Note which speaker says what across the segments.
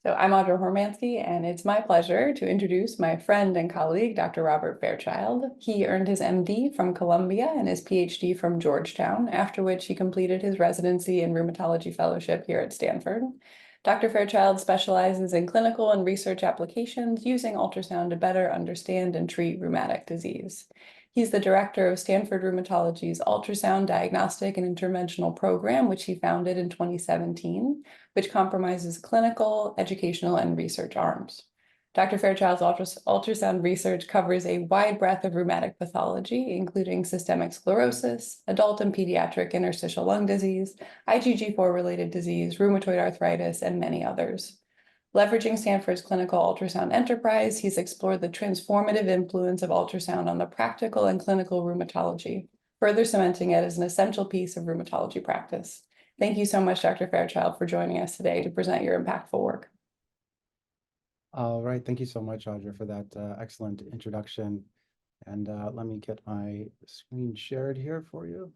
Speaker 1: So I'm Audra Hormansky, and it's my pleasure to introduce my friend and colleague, Dr. Robert Fairchild. He earned his MD from Columbia and his PhD from Georgetown, after which he completed his residency and rheumatology fellowship here at Stanford. Dr. Fairchild specializes in clinical and research applications using ultrasound to better understand and treat rheumatic disease. He's the director of Stanford Rheumatology's Ultrasound Diagnostic and Interventional Program, which he founded in 2017, which compromises clinical, educational, and research arms. Dr. Fairchild's ultrasound research covers a wide breadth of rheumatic pathology, including systemic sclerosis, adult and pediatric interstitial lung disease, IgG4-related disease, rheumatoid arthritis, and many others. Leveraging Stanford's clinical ultrasound enterprise, he's explored the transformative influence of ultrasound on the practical and clinical rheumatology, further cementing it as an essential piece of rheumatology practice. Thank you so much, Dr. Fairchild, for joining us today to present your impactful work.
Speaker 2: All right, thank you so much, Audra, for that excellent introduction. And let me get my screen shared here for you.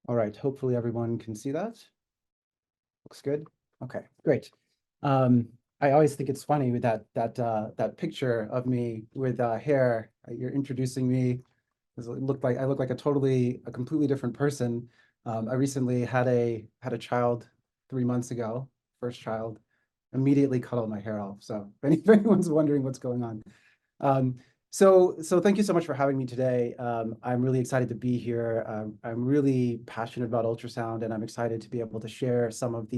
Speaker 2: All right, hopefully everyone can see that. Looks good. Okay, great. I always think it's funny with that picture of me with hair. You're introducing me. I look like a completely different person. I recently had a child 3 months ago, first child. Immediately cut all my hair off. So if anyone's wondering what's going on. So thank you so much for having me today. I'm really excited to be here. I'm really passionate about ultrasound, and I'm excited to be able to share some of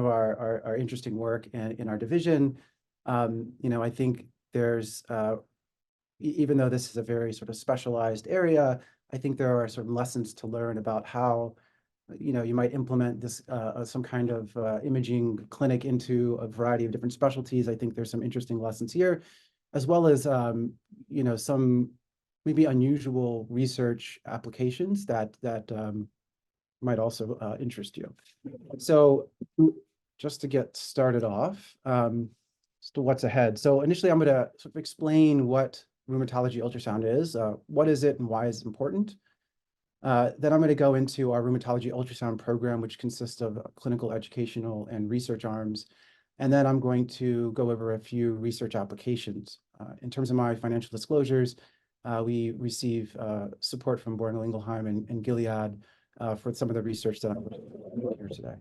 Speaker 2: our interesting work in our division. I think there's, even though this is a very sort of specialized area, I think there are certain lessons to learn about how you might implement this some kind of imaging clinic into a variety of different specialties. I think there's some interesting lessons here, as well as some maybe unusual research applications that might also interest you. So just to get started off, as to what's ahead. So initially, I'm going to sort of explain what rheumatology ultrasound is, what is it and why is it important. Then I'm going to go into our rheumatology ultrasound program, which consists of clinical, educational, and research arms. And then I'm going to go over a few research applications. In terms of my financial disclosures, we receive support from Boehringer Ingelheim and Gilead for some of the research that I'm doing here today.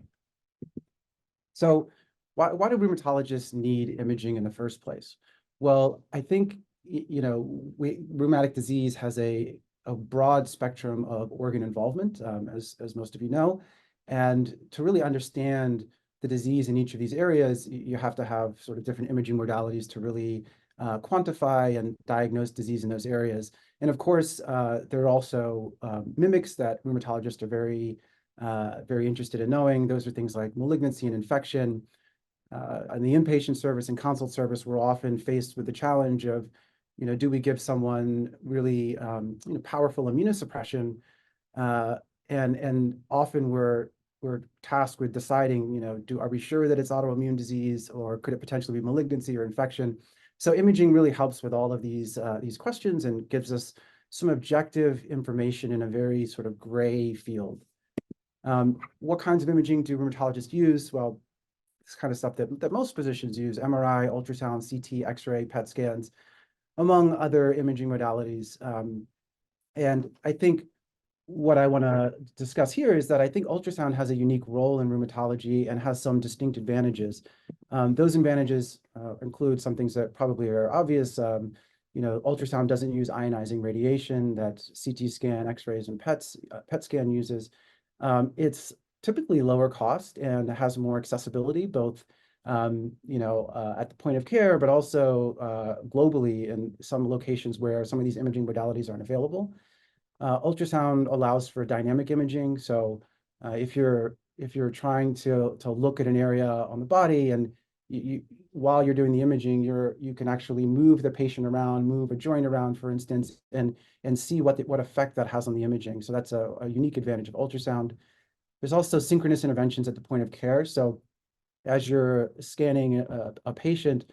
Speaker 2: So why do rheumatologists need imaging in the first place? Well, I think rheumatic disease has a broad spectrum of organ involvement, as most of you know. And to really understand the disease in each of these areas, you have to have sort of different imaging modalities to really quantify and diagnose disease in those areas. And of course, there are also mimics that rheumatologists are very interested in knowing. Those are things like malignancy and infection. On the inpatient service and consult service, we're often faced with the challenge of, do we give someone really powerful immunosuppression? And often we're tasked with deciding, are we sure that it's autoimmune disease, or could it potentially be malignancy or infection? So imaging really helps with all of these questions and gives us some objective information in a very sort of gray field. What kinds of imaging do rheumatologists use? Well, it's kind of stuff that most physicians use: MRI, ultrasound, CT, X-ray, PET scans, among other imaging modalities. And I think what I want to discuss here is that I think ultrasound has a unique role in rheumatology and has some distinct advantages. Those advantages include some things that probably are obvious. Ultrasound doesn't use ionizing radiation that CT scan, X-rays, and PET scan uses. It's typically lower cost and has more accessibility, both at the point of care, but also globally in some locations where some of these imaging modalities aren't available. Ultrasound allows for dynamic imaging. So if you're trying to look at an area on the body, and while you're doing the imaging, you can actually move the patient around, move a joint around, for instance, and see what effect that has on the imaging. So that's a unique advantage of ultrasound. There's also synchronous interventions at the point of care. So as you're scanning a patient,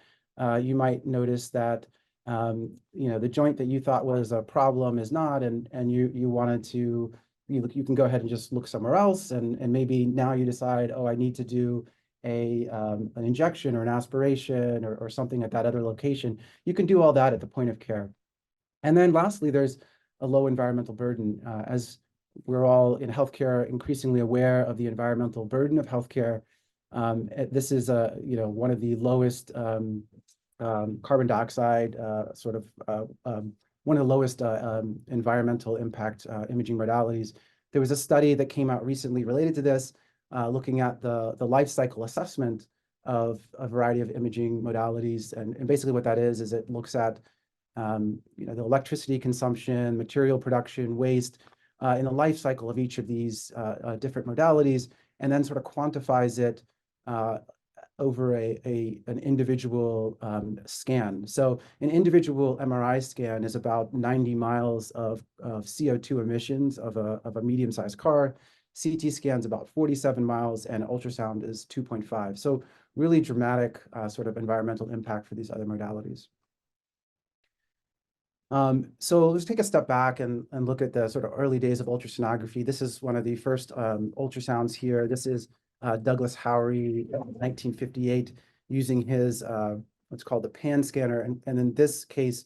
Speaker 2: you might notice that the joint that you thought was a problem is not, and you wanted to, you can go ahead and just look somewhere else, and maybe now you decide, oh, I need to do an injection or an aspiration or something at that other location. You can do all that at the point of care. And then lastly, there's a low environmental burden. As we're all in healthcare increasingly aware of the environmental burden of healthcare, this is one of the lowest carbon dioxide one of the lowest environmental impact imaging modalities. There was a study that came out recently related to this, looking at the life cycle assessment of a variety of imaging modalities, and basically what that is it looks at the electricity consumption, material production, waste in the life cycle of each of these different modalities, and then sort of quantifies it over an individual scan. So an individual MRI scan is about 90 miles of CO2 emissions of a medium-sized car. CT scan's about 47 miles, and ultrasound is 2.5. So really dramatic sort of environmental impact for these other modalities. So let's take a step back and look at the sort of early days of ultrasonography. This is one of the first ultrasounds here. This is Douglas Howry, 1958, using his what's called the pan scanner. And in this case,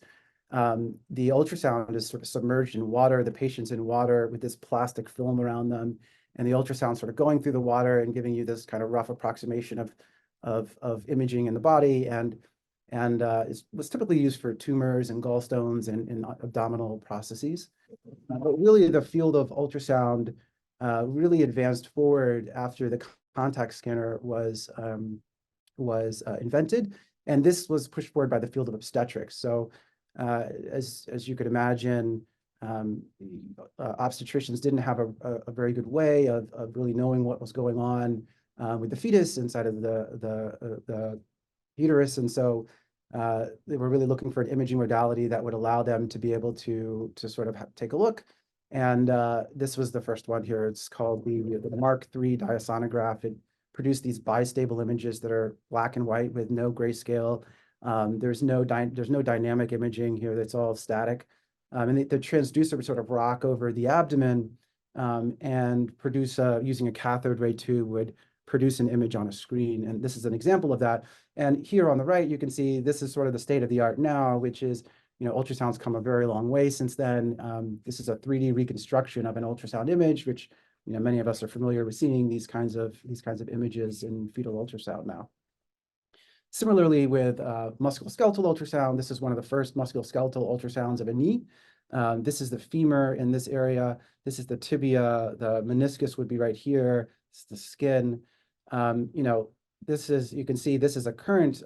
Speaker 2: the ultrasound is sort of submerged in water. The patient's in water with this plastic film around them, and the ultrasound sort of going through the water and giving you this kind of rough approximation of imaging in the body. And it was typically used for tumors and gallstones and abdominal processes. But really, the field of ultrasound really advanced forward after the contact scanner was invented, and this was pushed forward by the field of obstetrics. So, as you could imagine, obstetricians didn't have a very good way of really knowing what was going on with the fetus inside of the uterus, and so they were really looking for an imaging modality that would allow them to be able to sort of take a look. And this was the first one here. It's called the Mark III diasonograph. It produced these bistable images that are black and white with no grayscale. There's no dynamic imaging here. That's all static. And the transducer would sort of rock over the abdomen and produce, using a cathode ray tube, would produce an image on a screen. And this is an example of that. And here on the right, you can see this is sort of the state of the art now, which is, ultrasound's come a very long way since then. This is a 3D reconstruction of an ultrasound image, which, many of us are familiar with seeing these kinds of images in fetal ultrasound now. Similarly with musculoskeletal ultrasound, this is one of the first musculoskeletal ultrasounds of a knee. This is the femur in this area. This is the tibia. The meniscus would be right here. This is the skin. You can see this is a current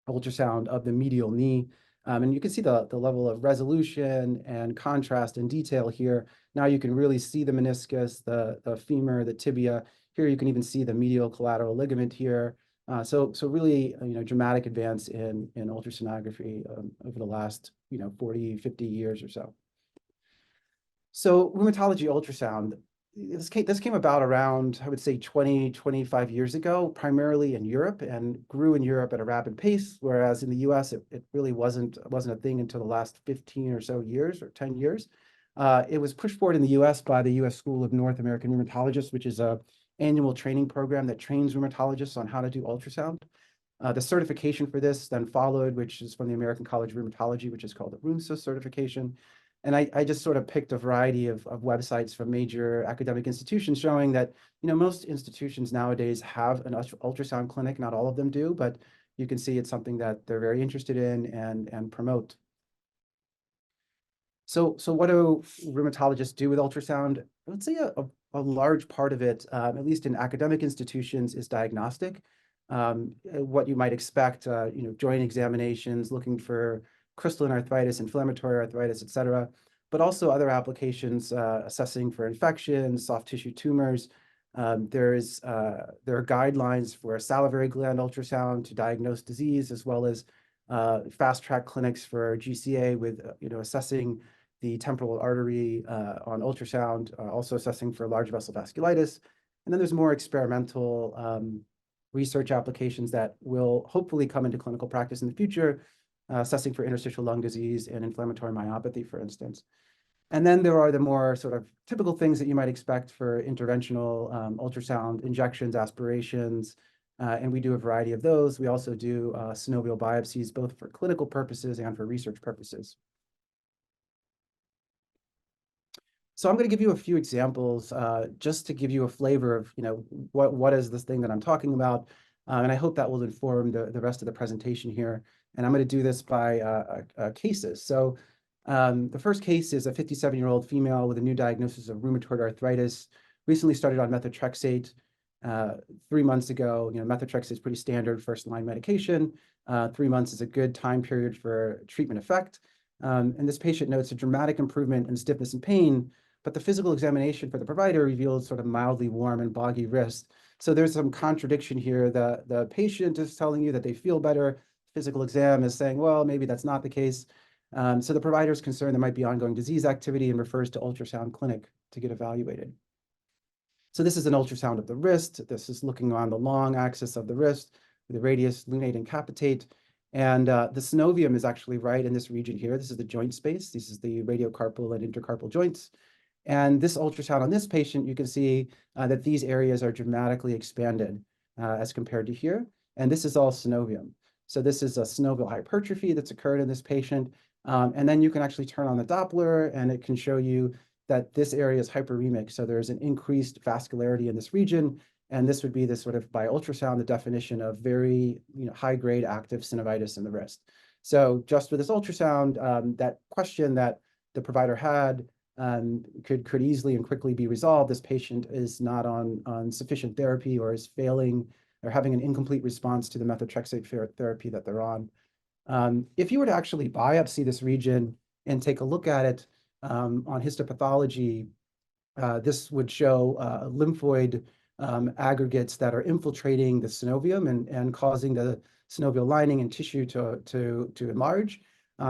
Speaker 2: ultrasound of the medial knee. And you can see the level of resolution and contrast and detail here. Now you can really see the meniscus, the femur, the tibia. Here you can even see the medial collateral ligament here. So really, dramatic advance in ultrasonography over the last, 40, 50 years or so. So rheumatology ultrasound, this came about around, I would say, 20, 25 years ago, primarily in Europe, and grew in Europe at a rapid pace, whereas in the US, it really wasn't a thing until the last 15 or so years, or 10 years. It was pushed forward in the US by the US School of North American Rheumatologists, which is an annual training program that trains rheumatologists on how to do ultrasound. The certification for this then followed, which is from the American College of Rheumatology, which is called the RheumSys certification. And I just sort of picked a variety of websites from major academic institutions showing that, most institutions nowadays have an ultrasound clinic. Not all of them do, but you can see it's something that they're very interested in and promote. So what do rheumatologists do with ultrasound? I would say a large part of it, at least in academic institutions, is diagnostic. What you might expect, joint examinations, looking for crystalline arthritis, inflammatory arthritis, et cetera, but also other applications, assessing for infections, soft tissue tumors. There are guidelines for salivary gland ultrasound to diagnose disease, as well as fast track clinics for GCA with, assessing the temporal artery on ultrasound, also assessing for large vessel vasculitis. And then there's more experimental research applications that will hopefully come into clinical practice in the future, assessing for interstitial lung disease and inflammatory myopathy, for instance. And then there are the more sort of typical things that you might expect for interventional ultrasound, injections, aspirations, and we do a variety of those. We also do synovial biopsies, both for clinical purposes and for research purposes. So I'm going to give you a few examples just to give you a flavor of, what is this thing that I'm talking about. And I hope that will inform the rest of the presentation here. And I'm going to do this by cases. So the first case is a 57-year-old female with a new diagnosis of rheumatoid arthritis, recently started on methotrexate 3 months ago. Methotrexate is pretty standard first-line medication. 3 months is a good time period for treatment effect. And this patient notes a dramatic improvement in stiffness and pain, but the physical examination for the provider revealed sort of mildly warm and boggy wrist. So there's some contradiction here. The patient is telling you that they feel better. Physical exam is saying, well, maybe that's not the case. So the provider is concerned there might be ongoing disease activity and refers to ultrasound clinic to get evaluated. So this is an ultrasound of the wrist. This is looking on the long axis of the wrist, the radius, lunate, and capitate. And the synovium is actually right in this region here. This is the joint space. This is the radiocarpal and intercarpal joints. And this ultrasound on this patient, you can see that these areas are dramatically expanded as compared to here. And this is all synovium. So this is a synovial hypertrophy that's occurred in this patient. And then you can actually turn on the Doppler and it can show you that this area is hyperemic. So there's an increased vascularity in this region. And this would be this sort of by ultrasound, the definition of very high grade active synovitis in the wrist. So just with this ultrasound, that question that the provider had could easily and quickly be resolved. This patient is not on sufficient therapy or is failing or having an incomplete response to the methotrexate therapy that they're on. If you were to actually biopsy this region and take a look at it on histopathology, this would show lymphoid aggregates that are infiltrating the synovium and causing the synovial lining and tissue to enlarge.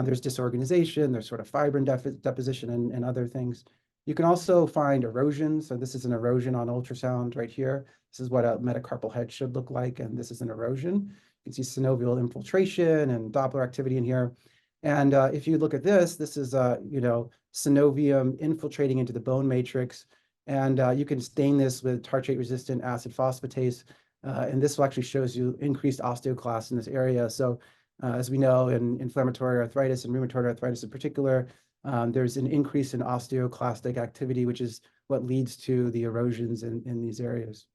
Speaker 2: There's disorganization, there's sort of fibrin deposition and other things. You can also find erosion. So this is an erosion on ultrasound right here. This is what a metacarpal head should look like, and this is an erosion. You can see synovial infiltration and Doppler activity in here. And if you look at this, this is synovium infiltrating into the bone matrix. And you can stain this with tartrate-resistant acid phosphatase. And this actually shows you increased osteoclasts in this area. So as we know, in inflammatory arthritis and rheumatoid arthritis in particular, there's an increase in osteoclastic activity, which is what leads to the erosions in these areas.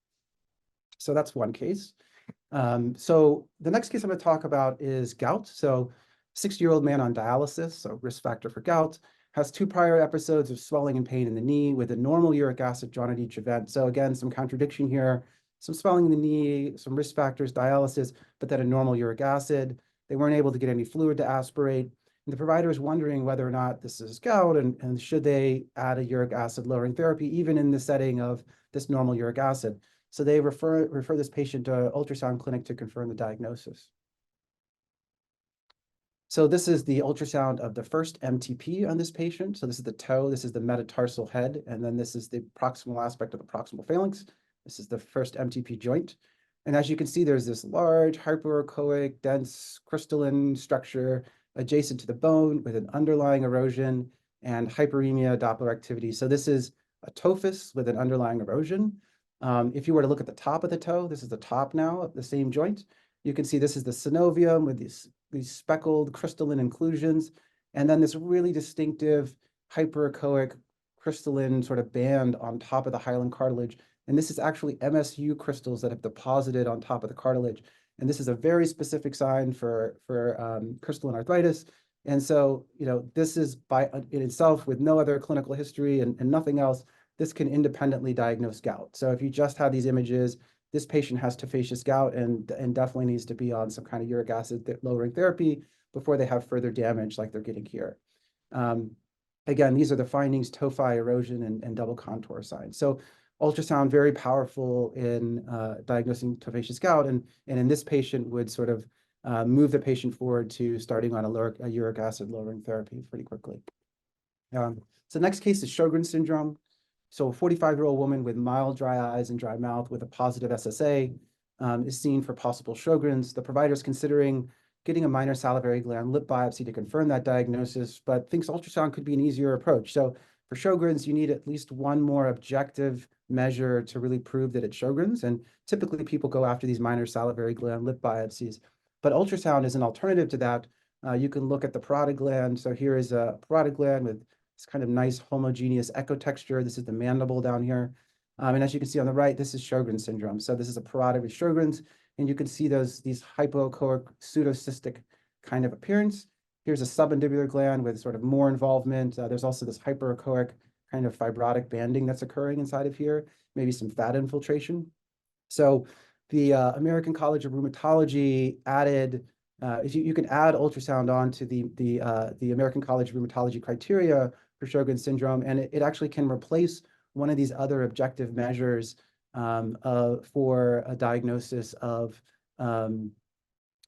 Speaker 2: So that's one case. So the next case I'm going to talk about is gout. So 60-year-old man on dialysis, so risk factor for gout, has 2 prior episodes of swelling and pain in the knee with a normal uric acid drawn at each event. So again, some contradiction here, some swelling in the knee, some risk factors, dialysis, but then a normal uric acid. They weren't able to get any fluid to aspirate. And the provider is wondering whether or not this is gout and should they add a uric acid lowering therapy, even in the setting of this normal uric acid. So they refer this patient to an ultrasound clinic to confirm the diagnosis. So this is the ultrasound of the first MTP on this patient. So this is the toe, this is the metatarsal head, and then this is the proximal aspect of the proximal phalanx. This is the first MTP joint. And as you can see, there's this large hyperechoic, dense, crystalline structure adjacent to the bone with an underlying erosion and hyperemia Doppler activity. So this is a tophus with an underlying erosion. If you were to look at the top of the toe, this is the top now of the same joint. You can see this is the synovium with these speckled crystalline inclusions, and then this really distinctive hyperechoic crystalline sort of band on top of the hyaline cartilage. And this is actually MSU crystals that have deposited on top of the cartilage. And this is a very specific sign for crystalline arthritis. And so, this is by in itself with no other clinical history and nothing else, this can independently diagnose gout. So if you just have these images, this patient has tophaceous gout and definitely needs to be on some kind of uric acid lowering therapy before they have further damage like they're getting here. Again, these are the findings: tophi erosion and double contour signs. So ultrasound very powerful in diagnosing tophaceous gout, and in this patient would sort of move the patient forward to starting on a uric acid lowering therapy pretty quickly. So next case is Sjogren's syndrome. So a 45-year-old woman with mild dry eyes and dry mouth with a positive SSA is seen for possible Sjogren's. The provider is considering getting a minor salivary gland lip biopsy to confirm that diagnosis, but thinks ultrasound could be an easier approach. So for Sjogren's, you need at least one more objective measure to really prove that it's Sjogren's. And typically people go after these minor salivary gland lip biopsies. But ultrasound is an alternative to that. You can look at the parotid gland. So here is a parotid gland with this kind of nice homogeneous echo texture. This is the mandible down here. And as you can see on the right, this is Sjogren's syndrome. So this is a parotid with Sjogren's, and you can see these hypoechoic pseudocystic kind of appearance. Here's a submandibular gland with sort of more involvement. There's also this hyperechoic kind of fibrotic banding that's occurring inside of here, maybe some fat infiltration. So the American College of Rheumatology added, you can add ultrasound on to the American College of Rheumatology criteria for Sjogren's syndrome, and it actually can replace one of these other objective measures for a diagnosis of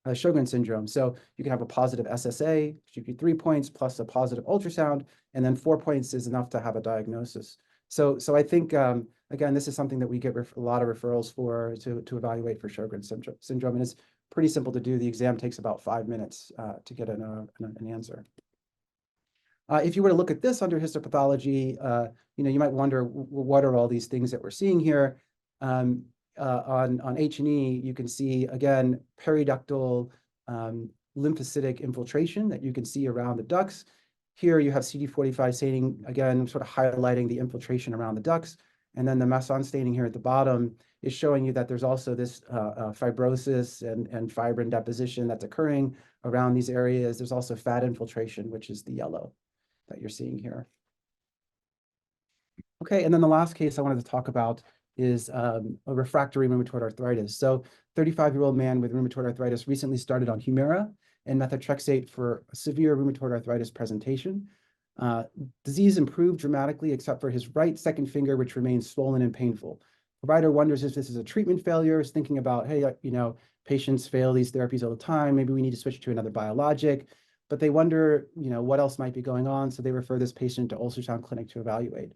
Speaker 2: Sjogren's syndrome. So you can have a positive SSA, which gives you 3 points, plus a positive ultrasound, and then 4 points is enough to have a diagnosis. So I think, again, this is something that we get a lot of referrals for to evaluate for Sjogren's syndrome, and it's pretty simple to do. The exam takes about 5 minutes to get an answer. If you were to look at this under histopathology, you might wonder, what are all these things that we're seeing here? On H&E, you can see, again, periductal lymphocytic infiltration that you can see around the ducts. Here you have CD45 staining, again, sort of highlighting the infiltration around the ducts. And then the Masson staining here at the bottom is showing you that there's also this fibrosis and fibrin deposition that's occurring around these areas. There's also fat infiltration, which is the yellow that you're seeing here. Okay, and then the last case I wanted to talk about is a refractory rheumatoid arthritis. So 35-year-old man with rheumatoid arthritis recently started on Humira and methotrexate for severe rheumatoid arthritis presentation. Disease improved dramatically except for his right second finger, which remains swollen and painful. Provider wonders if this is a treatment failure, is thinking about, hey, patients fail these therapies all the time. Maybe we need to switch to another biologic. But they wonder, what else might be going on. So they refer this patient to ultrasound clinic to evaluate.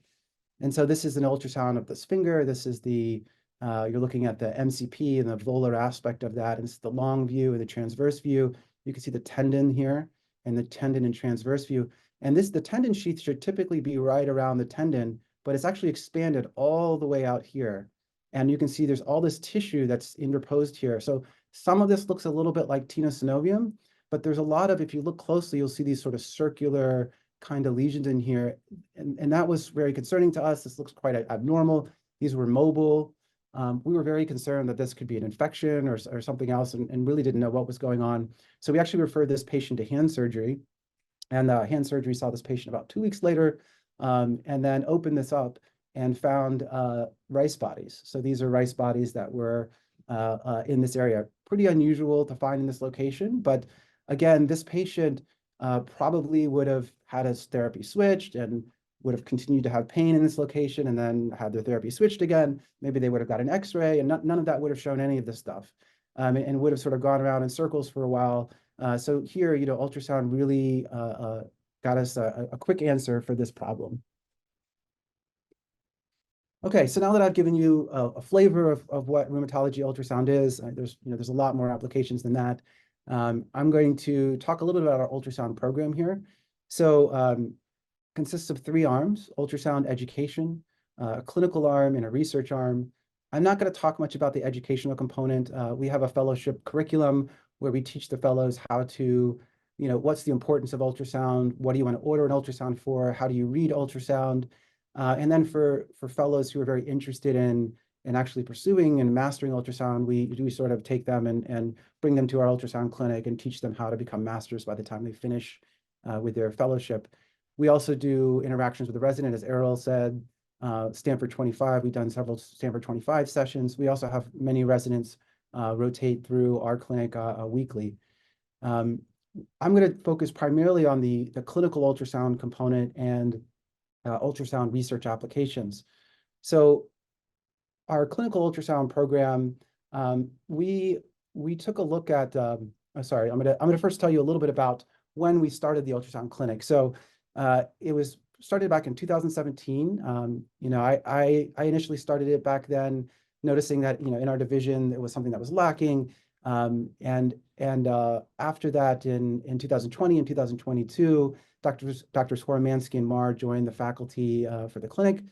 Speaker 2: And so this is an ultrasound of this finger. This is you're looking at the MCP and the volar aspect of that. And it's the long view and the transverse view. You can see the tendon here and the tendon and transverse view. And the tendon sheath should typically be right around the tendon, but it's actually expanded all the way out here. And you can see there's all this tissue that's interposed here. So some of this looks a little bit like tenosynovium, but there's a lot of, if you look closely, you'll see these sort of circular kind of lesions in here. And that was very concerning to us. This looks quite abnormal. These were mobile. We were very concerned that this could be an infection or something else, and really didn't know what was going on. So we actually referred this patient to hand surgery. And hand surgery saw this patient about 2 weeks later, and then opened this up and found rice bodies. So these are rice bodies that were in this area. Pretty unusual to find in this location, but again, this patient probably would have had his therapy switched and would have continued to have pain in this location and then had their therapy switched again. Maybe they would have got an x-ray, and none of that would have shown any of this stuff, and would have sort of gone around in circles for a while. So here, ultrasound really got us a quick answer for this problem. Okay, so now that I've given you a flavor of what rheumatology ultrasound is, there's a lot more applications than that. I'm going to talk a little bit about our ultrasound program here. So consists of 3 arms: ultrasound education, a clinical arm, and a research arm. I'm not going to talk much about the educational component. We have a fellowship curriculum where we teach the fellows how to, what's the importance of ultrasound? What do you want to order an ultrasound for? How do you read ultrasound? And then for fellows who are very interested in actually pursuing and mastering ultrasound, we sort of take them and bring them to our ultrasound clinic and teach them how to become masters by the time they finish with their fellowship. We also do interactions with the resident, as Errol said. Stanford 25, we've done several Stanford 25 sessions. We also have many residents rotate through our clinic weekly. I'm going to focus primarily on the clinical ultrasound component and ultrasound research applications. So our clinical ultrasound program, we took a look at, sorry, I'm gonna first tell you a little bit about when we started the ultrasound clinic. So it was started back in 2017. I initially started it back then, noticing that, in our division, it was something that was lacking. And And after that, in 2020 and 2022, Doctors Hormansky and Marr joined the faculty for the clinic.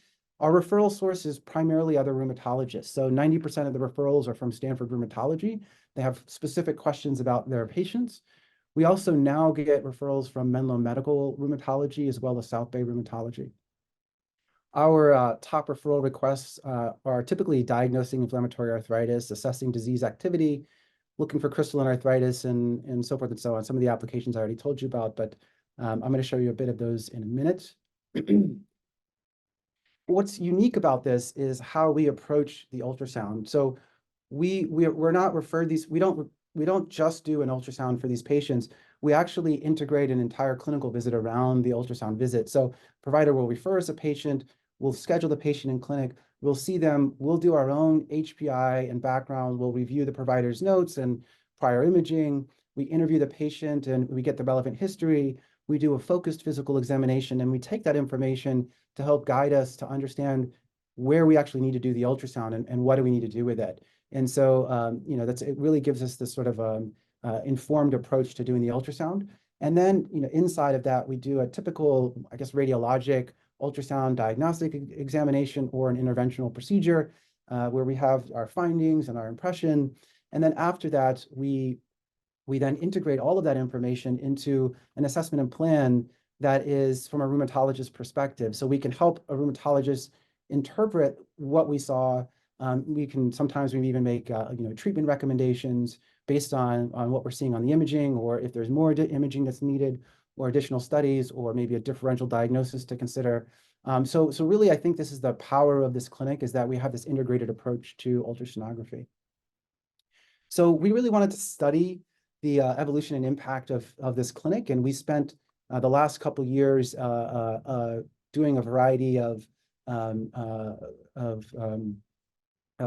Speaker 2: Our referral source is primarily other rheumatologists. So 90% of the referrals are from Stanford Rheumatology. They have specific questions about their patients. We also now get referrals from Menlo Medical Rheumatology as well as South Bay Rheumatology. Our top referral requests are typically diagnosing inflammatory arthritis, assessing disease activity, looking for crystalline arthritis, and so forth and so on. Some of the applications I already told you about, but I'm going to show you a bit of those in a minute. What's unique about this is how we approach the ultrasound. So we're not referred these, we don't just do an ultrasound for these patients. We actually integrate an entire clinical visit around the ultrasound visit. So provider will refer us a patient, we'll schedule the patient in clinic, we'll see them, we'll do our own HPI and background, we'll review the provider's notes and prior imaging, we interview the patient and we get the relevant history, we do a focused physical examination, and we take that information to help guide us to understand where we actually need to do the ultrasound and what do we need to do with it. And so, you know, it really gives us this sort of informed approach to doing the ultrasound. And then, you know, inside of that, we do a typical, I guess, radiologic ultrasound diagnostic examination or an interventional procedure where we have our findings and our impression. And then after that, we then integrate all of that information into an assessment and plan that is from a rheumatologist perspective. So we can help a rheumatologist interpret what we saw. Sometimes we even make you know, treatment recommendations based on what we're seeing on the imaging, or if there's more imaging that's needed, or additional studies, or maybe a differential diagnosis to consider. So really, I think this is the power of this clinic, is that we have this integrated approach to ultrasonography. So we really wanted to study the evolution and impact of this clinic, and we spent the last couple years doing a variety of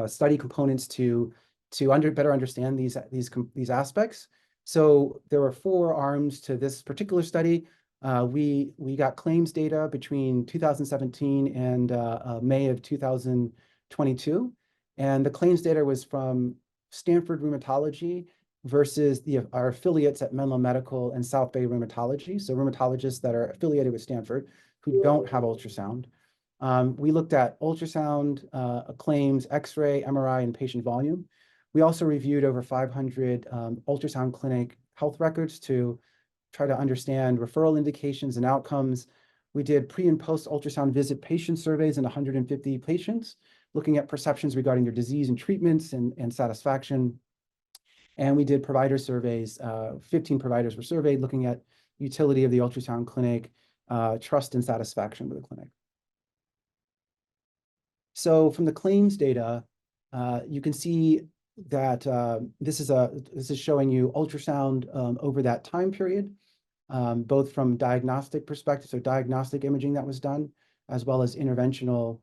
Speaker 2: study components to better understand these aspects. So there were 4 arms to this particular study. We got claims data between 2017 and May of 2022, and the claims data was from Stanford Rheumatology versus our affiliates at Menlo Medical and South Bay Rheumatology, so rheumatologists that are affiliated with Stanford who don't have ultrasound. We looked at ultrasound claims, X-ray, MRI, and patient volume. We also reviewed over 500 ultrasound clinic health records to try to understand referral indications and outcomes. We did pre and post ultrasound visit patient surveys in 150 patients, looking at perceptions regarding their disease and treatments and satisfaction. And we did provider surveys. 15 providers were surveyed, looking at utility of the ultrasound clinic, trust and satisfaction with the clinic. So from the claims data, you can see that this is showing you ultrasound over that time period, both from diagnostic perspective, so diagnostic imaging that was done, as well as interventional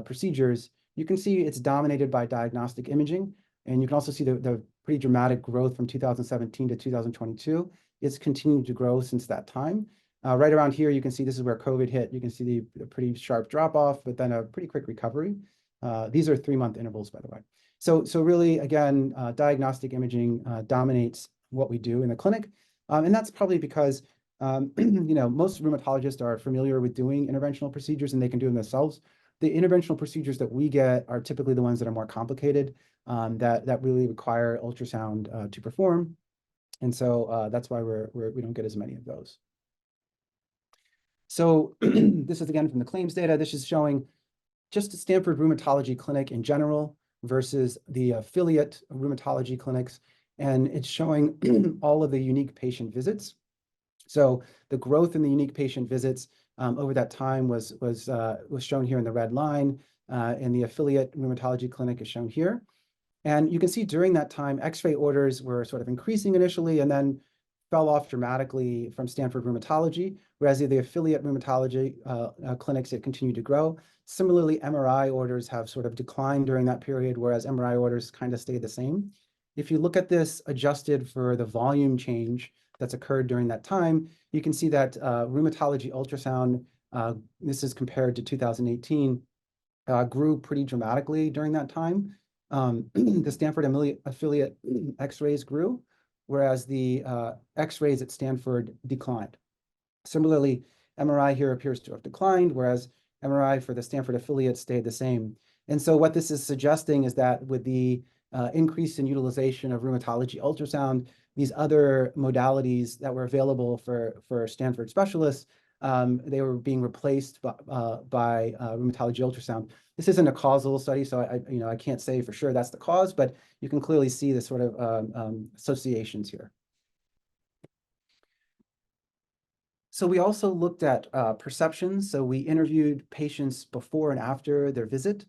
Speaker 2: procedures. You can see it's dominated by diagnostic imaging, and you can also see the pretty dramatic growth from 2017 to 2022. It's continued to grow since that time. Right around here, you can see this is where COVID hit. You can see the pretty sharp drop off, but then a pretty quick recovery. These are 3-month intervals, by the way. So really, again, diagnostic imaging dominates what we do in the clinic. And that's probably because, you know, most rheumatologists are familiar with doing interventional procedures and they can do them themselves. The interventional procedures that we get are typically the ones that are more complicated, that really require ultrasound to perform. And so that's why we don't get as many of those. So this is again from the claims data. This is showing just the Stanford Rheumatology Clinic in general versus the affiliate rheumatology clinics. And it's showing all of the unique patient visits. So the growth in the unique patient visits over that time was shown here in the red line, and the affiliate rheumatology clinic is shown here. And you can see during that time, X-ray orders were sort of increasing initially and then fell off dramatically from Stanford Rheumatology, whereas the affiliate rheumatology clinics, it continued to grow. Similarly, MRI orders have sort of declined during that period, whereas MRI orders kind of stayed the same. If you look at this adjusted for the volume change that's occurred during that time, you can see that rheumatology ultrasound, this is compared to 2018, grew pretty dramatically during that time. The Stanford affiliate X-rays grew, whereas the X-rays at Stanford declined. Similarly, MRI here appears to have declined, whereas MRI for the Stanford affiliate stayed the same. And so what this is suggesting is that with the increase in utilization of rheumatology ultrasound, these other modalities that were available for Stanford specialists, they were being replaced by rheumatology ultrasound. This isn't a causal study, so I can't say for sure that's the cause, but you can clearly see the sort of associations here. So we also looked at perceptions. So we interviewed patients before and after their visit.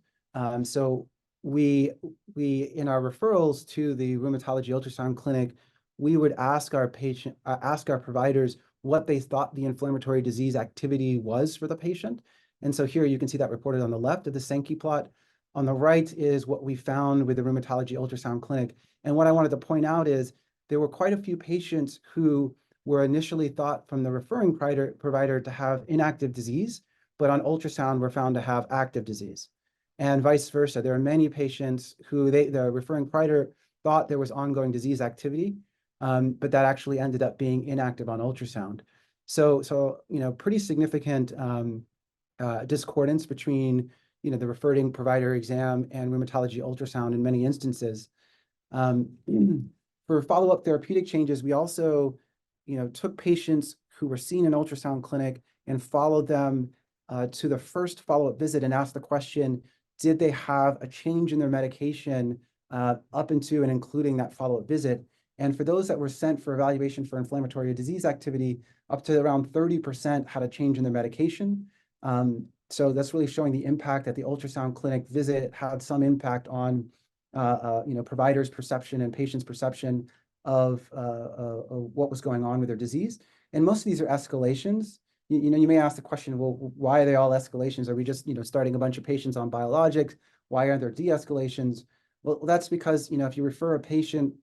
Speaker 2: So we in our referrals to the rheumatology ultrasound clinic, we would ask our providers what they thought the inflammatory disease activity was for the patient. And so here you can see that reported on the left of the Sankey plot. On the right is what we found with the rheumatology ultrasound clinic. And what I wanted to point out is there were quite a few patients who were initially thought from the referring provider to have inactive disease, but on ultrasound were found to have active disease, and vice versa. There are many patients who the referring provider thought there was ongoing disease activity, but that actually ended up being inactive on ultrasound. So pretty significant discordance between the referring provider exam and rheumatology ultrasound in many instances. For follow-up therapeutic changes, we also took patients who were seen in ultrasound clinic and followed them to the first follow-up visit and asked the question, did they have a change in their medication up into and including that follow-up visit? And for those that were sent for evaluation for inflammatory disease activity, up to around 30% had a change in their medication. So that's really showing the impact that the ultrasound clinic visit had some impact on providers' perception and patients' perception of what was going on with their disease. And most of these are escalations. You may ask the question, well, why are they all escalations? Are we just starting a bunch of patients on biologics? Why aren't there de-escalations? Well, that's because if you refer a patient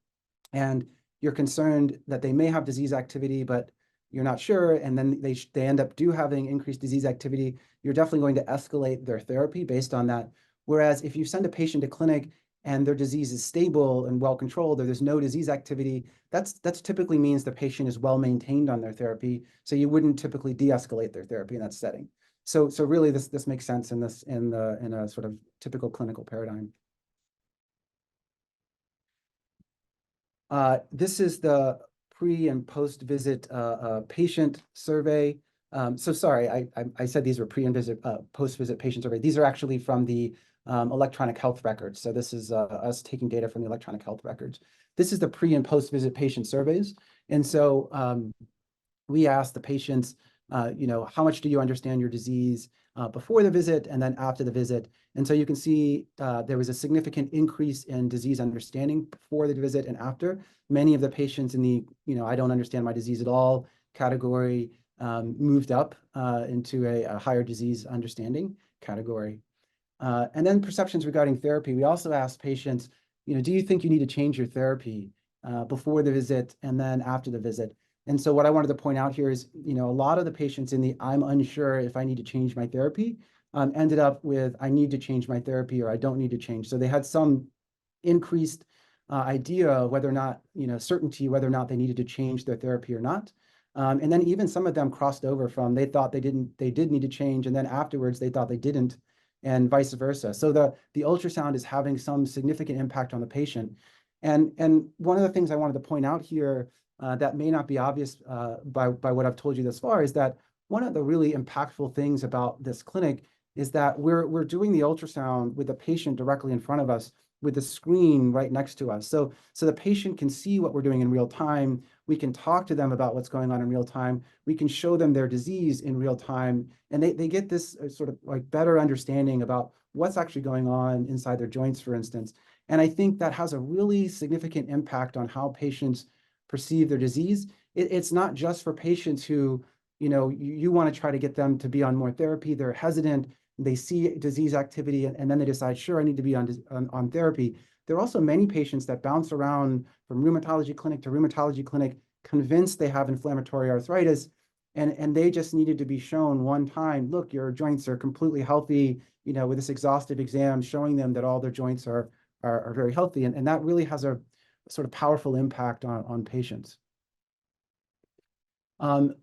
Speaker 2: and you're concerned that they may have disease activity, but you're not sure, and then they end up having increased disease activity, you're definitely going to escalate their therapy based on that. Whereas if you send a patient to clinic and their disease is stable and well controlled, or there's no disease activity, that's typically means the patient is well maintained on their therapy. So you wouldn't typically de-escalate their therapy in that setting. So really this makes sense in a sort of typical clinical paradigm. This is the pre and post visit patient survey. So sorry, I said these were pre and post visit patient survey. These are actually from the electronic health records. So this is us taking data from the electronic health records. This is the pre and post visit patient surveys. And so we asked the patients, how much do you understand your disease before the visit and then after the visit? And so you can see there was a significant increase in disease understanding before the visit and after. Many of the patients in the, I don't understand my disease at all category moved up into a higher disease understanding category. And then perceptions regarding therapy. We also asked patients, do you think you need to change your therapy before the visit and then after the visit? And so what I wanted to point out here is, a lot of the patients in the I'm unsure if I need to change my therapy ended up with I need to change my therapy or I don't need to change. So they had some increased idea of whether or not, certainty whether or not they needed to change their therapy or not. And then even some of them crossed over from they thought they did need to change, and then afterwards they thought they didn't, and vice versa. So the ultrasound is having some significant impact on the patient. And one of the things I wanted to point out here that may not be obvious by what I've told you thus far is that one of the really impactful things about this clinic is that we're doing the ultrasound with the patient directly in front of us with the screen right next to us. So the patient can see what we're doing in real time. We can talk to them about what's going on in real time. We can show them their disease in real time. And they get this sort of like better understanding about what's actually going on inside their joints, for instance. And I think that has a really significant impact on how patients perceive their disease. It's not just for patients who, you want to try to get them to be on more therapy. They're hesitant. They see disease activity and then they decide, sure, I need to be on therapy. There are also many patients that bounce around from rheumatology clinic to rheumatology clinic, convinced they have inflammatory arthritis, and they just needed to be shown one time, look, your joints are completely healthy, with this exhaustive exam showing them that all their joints are very healthy. And that really has a sort of powerful impact on patients.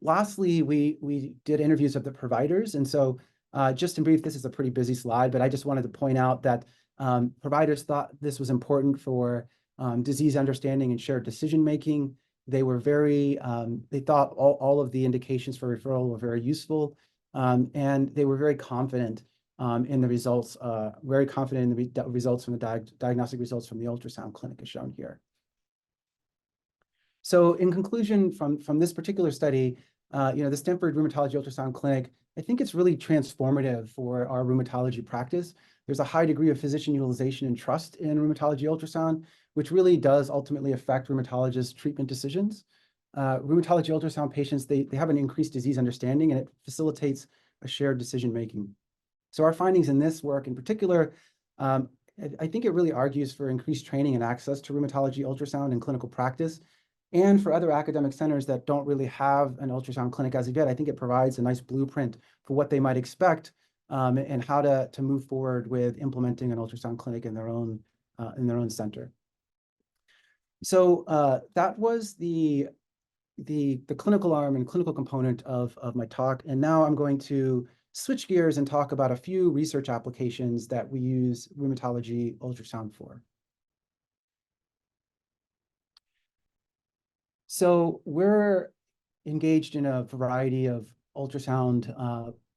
Speaker 2: Lastly, we did interviews of the providers. And so just in brief, this is a pretty busy slide, but I just wanted to point out that providers thought this was important for disease understanding and shared decision-making. They were they thought all of the indications for referral were very useful. And they were very confident in the results, results from the diagnostic results from the ultrasound clinic as shown here. So in conclusion, from this particular study, the Stanford Rheumatology Ultrasound Clinic, I think it's really transformative for our rheumatology practice. There's a high degree of physician utilization and trust in rheumatology ultrasound, which really does ultimately affect rheumatologists' treatment decisions. Rheumatology ultrasound patients, they have an increased disease understanding, and it facilitates a shared decision-making. So our findings in this work in particular, I think it really argues for increased training and access to rheumatology ultrasound in clinical practice. And for other academic centers that don't really have an ultrasound clinic as of yet, I think it provides a nice blueprint for what they might expect and how to move forward with implementing an ultrasound clinic in their own center. So that was the clinical arm and clinical component of my talk. And now I'm going to switch gears and talk about a few research applications that we use rheumatology ultrasound for. So we're engaged in a variety of ultrasound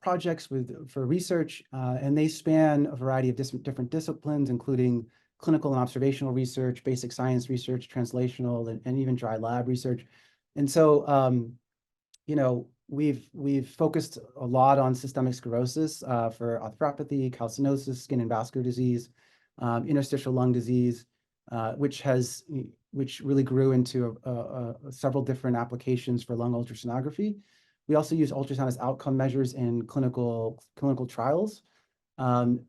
Speaker 2: projects for research, and they span a variety of different disciplines, including clinical and observational research, basic science research, translational, and even dry lab research. And so, we've focused a lot on systemic sclerosis for arthropathy, calcinosis, skin and vascular disease, interstitial lung disease, which really grew into several different applications for lung ultrasonography. We also use ultrasound as outcome measures in clinical trials.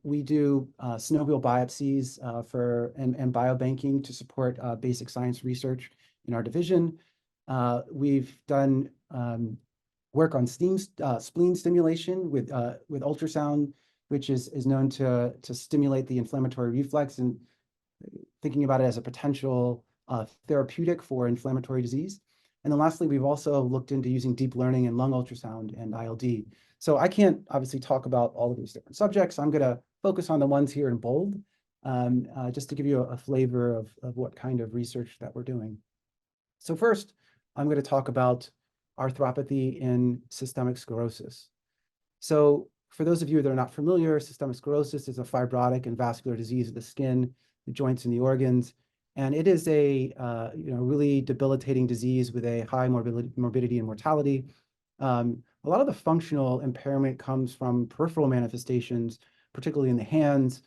Speaker 2: We do synovial biopsies and biobanking to support basic science research in our division. We've done work on spleen stimulation with ultrasound, which is known to stimulate the inflammatory reflex, and thinking about it as a potential therapeutic for inflammatory disease. And then lastly, we've also looked into using deep learning in lung ultrasound and ILD. So I can't obviously talk about all of these different subjects. I'm going to focus on the ones here in bold, just to give you a flavor of what kind of research that we're doing. So first, I'm going to talk about arthropathy in systemic sclerosis. So for those of you that are not familiar, systemic sclerosis is a fibrotic and vascular disease of the skin, the joints, and the organs. And it is a really debilitating disease with a high morbidity and mortality. A lot of the functional impairment comes from peripheral manifestations, particularly in the hands.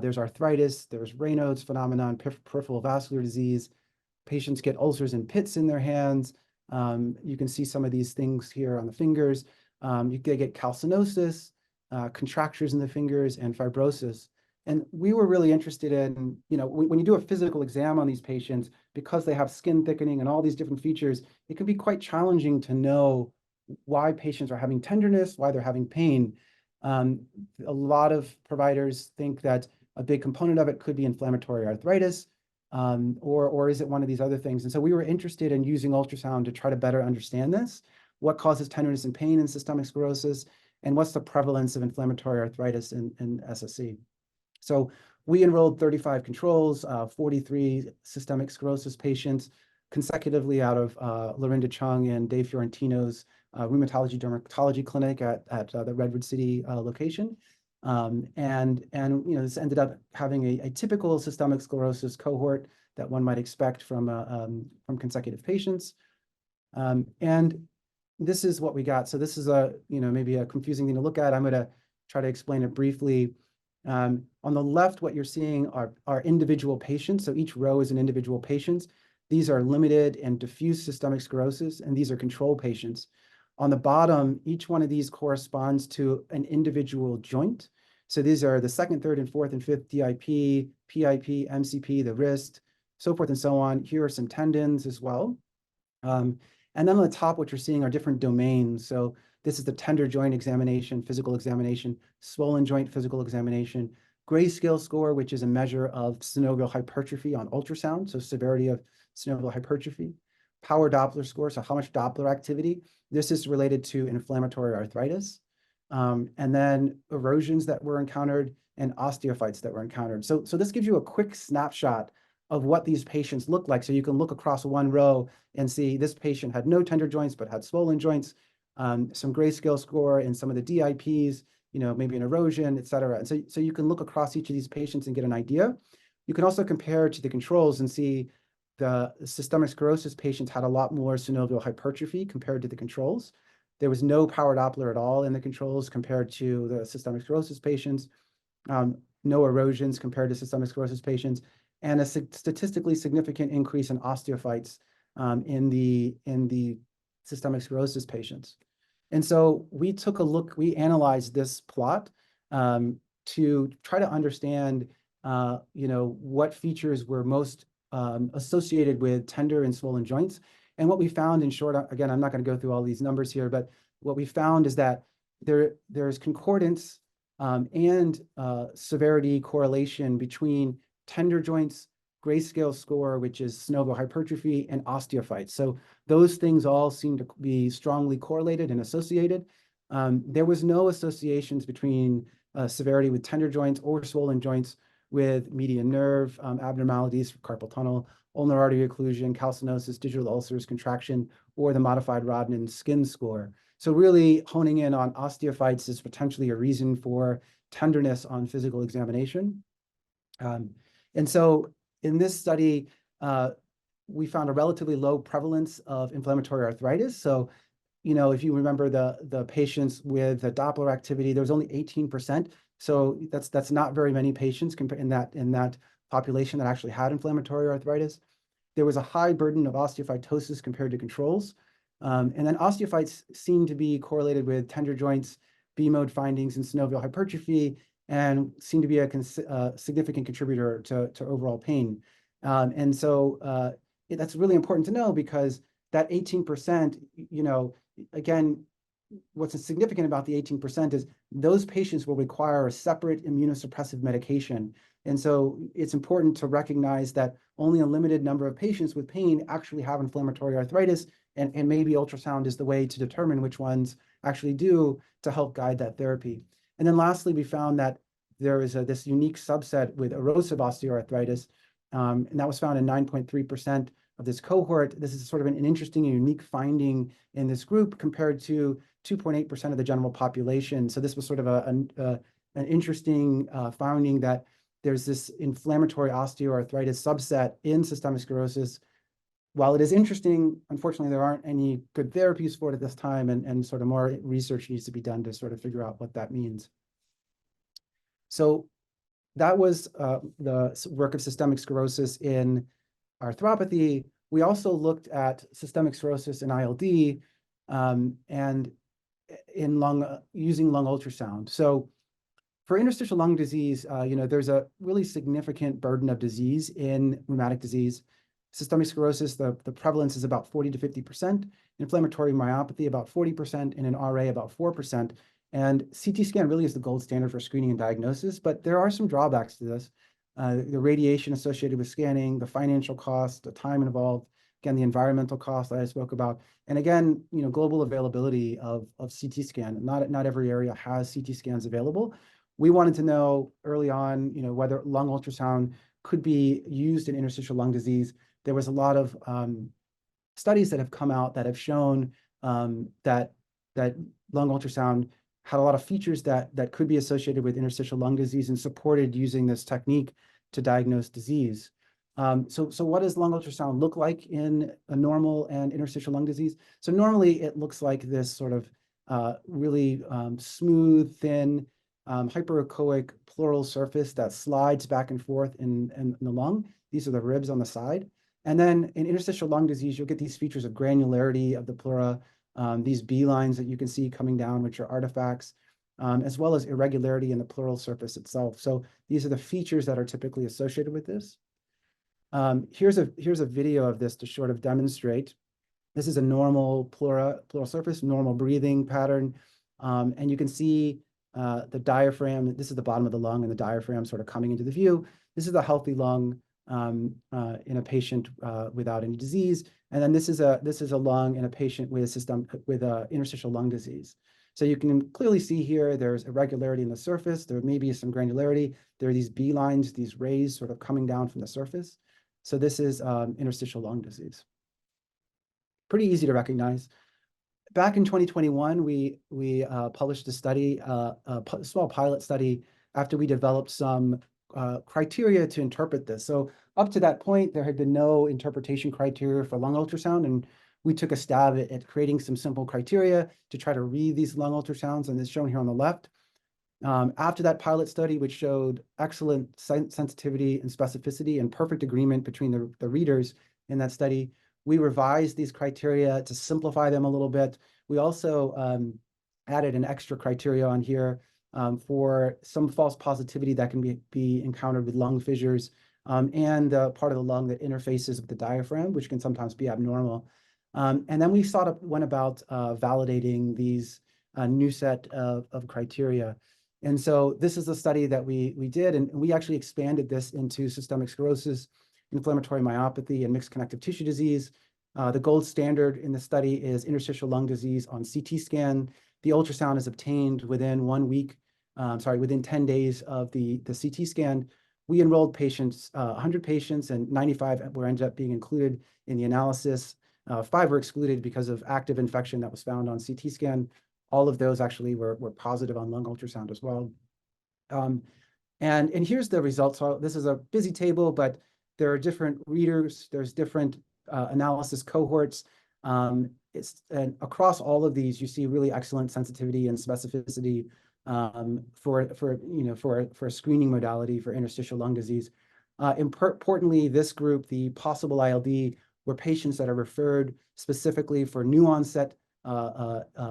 Speaker 2: There's arthritis, there's Raynaud's phenomenon, peripheral vascular disease. Patients get ulcers and pits in their hands. You can see some of these things here on the fingers. They get calcinosis, contractures in the fingers, and fibrosis. And we were really interested in, when you do a physical exam on these patients, because they have skin thickening and all these different features, it can be quite challenging to know why patients are having tenderness, why they're having pain. A lot of providers think that a big component of it could be inflammatory arthritis, or is it one of these other things? And so we were interested in using ultrasound to try to better understand this, what causes tenderness and pain in systemic sclerosis, and what's the prevalence of inflammatory arthritis in SSC. So we enrolled 35 controls, 43 systemic sclerosis patients consecutively out of Lorinda Chung and Dave Fiorentino's rheumatology dermatology clinic at the Redwood City location. And this ended up having a typical systemic sclerosis cohort that one might expect from consecutive patients. And this is what we got. So this is maybe a confusing thing to look at. I'm going to try to explain it briefly. On the left, what you're seeing are individual patients. So each row is an individual patient. These are limited and diffuse systemic sclerosis, and these are control patients. On the bottom, each one of these corresponds to an individual joint. So these are the second, third, and fourth, and fifth DIP, PIP, MCP, the wrist, so forth and so on. Here are some tendons as well. And then on the top, what you're seeing are different domains. So this is the tender joint examination, physical examination, swollen joint physical examination, grayscale score, which is a measure of synovial hypertrophy on ultrasound, so severity of synovial hypertrophy. Power Doppler score, so how much Doppler activity. This is related to inflammatory arthritis. And then erosions that were encountered and osteophytes that were encountered. So this gives you a quick snapshot of what these patients look like. So you can look across one row and see this patient had no tender joints, but had swollen joints, some grayscale score and some of the DIPs, maybe an erosion, et cetera. And so you can look across each of these patients and get an idea. You can also compare to the controls and see the systemic sclerosis patients had a lot more synovial hypertrophy compared to the controls. There was no power Doppler at all in the controls compared to the systemic sclerosis patients. No erosions compared to systemic sclerosis patients, and a statistically significant increase in osteophytes in the systemic sclerosis patients. And so we took a look, we analyzed this plot to try to understand, what features were most associated with tender and swollen joints. And what we found, in short, again, I'm not going to go through all these numbers here, but what we found is that there's concordance and severity correlation between tender joints, grayscale score, which is synovial hypertrophy, and osteophytes. So those things all seem to be strongly correlated and associated. There was no associations between severity with tender joints or swollen joints with median nerve abnormalities, carpal tunnel, ulnar artery occlusion, calcinosis, digital ulcers, contraction, or the modified Rodnan skin score. So really honing in on osteophytes is potentially a reason for tenderness on physical examination. And so in this study, we found a relatively low prevalence of inflammatory arthritis. So, if you remember the patients with the Doppler activity, there was only 18%. So that's not very many patients in that population that actually had inflammatory arthritis. There was a high burden of osteophytosis compared to controls. And then osteophytes seem to be correlated with tender joints, B mode findings, and synovial hypertrophy, and seem to be a significant contributor to overall pain. And so that's really important to know, because that 18%, again, what's significant about the 18% is those patients will require a separate immunosuppressive medication. And so it's important to recognize that only a limited number of patients with pain actually have inflammatory arthritis, and maybe ultrasound is the way to determine which ones actually do, to help guide that therapy. And then lastly, we found that there is this unique subset with erosive osteoarthritis, and that was found in 9.3% of this cohort. This is sort of an interesting and unique finding in this group compared to 2.8% of the general population. So this was sort of an interesting finding, that there's this inflammatory osteoarthritis subset in systemic sclerosis. While it is interesting, unfortunately, there aren't any good therapies for it at this time, and sort of more research needs to be done to sort of figure out what that means. So that was the work of systemic sclerosis in arthropathy. We also looked at systemic sclerosis in ILD and in using lung ultrasound. So for interstitial lung disease, there's a really significant burden of disease in rheumatic disease. Systemic sclerosis, the prevalence is about 40 to 50%, inflammatory myopathy about 40%, and in RA about 4%. And CT scan really is the gold standard for screening and diagnosis, but there are some drawbacks to this. The radiation associated with scanning, the financial cost, the time involved, again, the environmental cost that I spoke about, and again, global availability of CT scan. Not every area has CT scans available. We wanted to know early on, whether lung ultrasound could be used in interstitial lung disease. There was a lot of studies that have come out that have shown that lung ultrasound had a lot of features that could be associated with interstitial lung disease and supported using this technique to diagnose disease. So what does lung ultrasound look like in a normal and interstitial lung disease? So normally it looks like this sort of really smooth, thin, hyperechoic pleural surface that slides back and forth in the lung. These are the ribs on the side. And then in interstitial lung disease, you'll get these features of granularity of the pleura, these B lines that you can see coming down, which are artifacts, as well as irregularity in the pleural surface itself. So these are the features that are typically associated with this. Here's a video of this to sort of demonstrate. This is a normal pleural surface, normal breathing pattern. And you can see the diaphragm. This is the bottom of the lung and the diaphragm sort of coming into the view. This is a healthy lung in a patient without any disease. And then this is a lung in a patient with interstitial lung disease. So you can clearly see here, there's irregularity in the surface. There may be some granularity. There are these B lines, these rays sort of coming down from the surface. So this is interstitial lung disease. Pretty easy to recognize. Back in 2021, we published a study, a small pilot study, after we developed some criteria to interpret this. So up to that point, there had been no interpretation criteria for lung ultrasound, and we took a stab at creating some simple criteria to try to read these lung ultrasounds, and it's shown here on the left. After that pilot study, which showed excellent sensitivity and specificity and perfect agreement between the readers in that study, we revised these criteria to simplify them a little bit. We also added an extra criteria on here for some false positivity that can be encountered with lung fissures and the part of the lung that interfaces with the diaphragm, which can sometimes be abnormal. And then we went about validating these new set of criteria. And so this is the study that we did, and we actually expanded this into systemic sclerosis, inflammatory myopathy, and mixed connective tissue disease. The gold standard in the study is interstitial lung disease on CT scan. The ultrasound is obtained within 1 week, within 10 days of the CT scan. We enrolled patients, 100 patients, and 95 ended up being included in the analysis. 5 were excluded because of active infection that was found on CT scan. All of those actually were positive on lung ultrasound as well. And here's the results. So this is a busy table, but there are different readers. There's different analysis cohorts. And across all of these, you see really excellent sensitivity and specificity for a screening modality for interstitial lung disease. Importantly, this group, the possible ILD, were patients that are referred specifically for new onset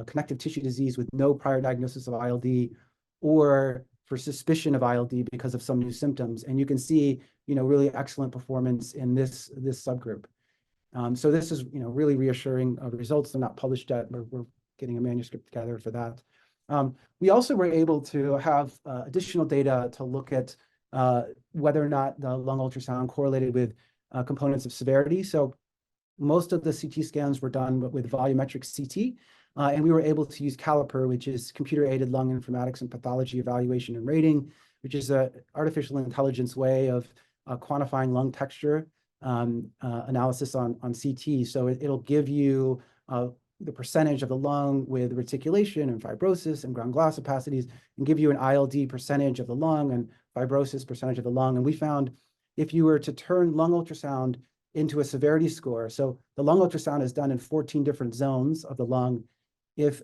Speaker 2: connective tissue disease with no prior diagnosis of ILD, or for suspicion of ILD because of some new symptoms. And you can see, really excellent performance in this subgroup. So this is, really reassuring results. They're not published yet. We're getting a manuscript together for that. We also were able to have additional data to look at whether or not the lung ultrasound correlated with components of severity. So most of the CT scans were done with volumetric CT, and we were able to use CALIPER, which is computer-aided lung informatics and pathology evaluation and rating, which is an artificial intelligence way of quantifying lung texture analysis on CT. So it'll give you the percentage of the lung with reticulation and fibrosis and ground glass opacities, and give you an ILD percentage of the lung and fibrosis percentage of the lung. And we found if you were to turn lung ultrasound into a severity score, so the lung ultrasound is done in 14 different zones of the lung. If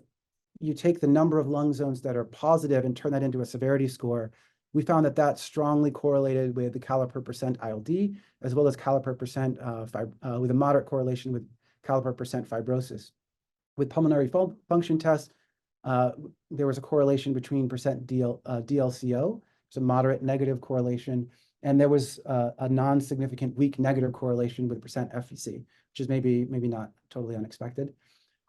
Speaker 2: you take the number of lung zones that are positive and turn that into a severity score, we found that that strongly correlated with the CALIPER percent ILD, as well as CALIPER percent with a moderate correlation with CALIPER percent fibrosis. With pulmonary function tests, there was a correlation between percent DLCO, so moderate negative correlation, and there was a non-significant weak negative correlation with percent FVC, which is maybe not totally unexpected.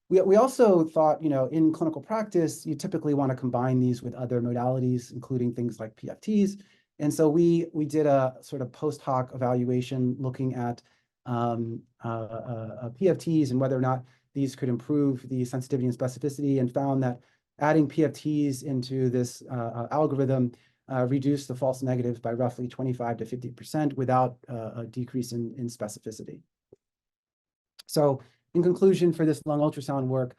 Speaker 2: We also thought, in clinical practice, you typically want to combine these with other modalities, including things like PFTs. And so we did a sort of post hoc evaluation looking at PFTs and whether or not these could improve the sensitivity and specificity, and found that adding PFTs into this algorithm reduced the false negatives by roughly 25 to 50% without a decrease in specificity. So in conclusion, for this lung ultrasound work,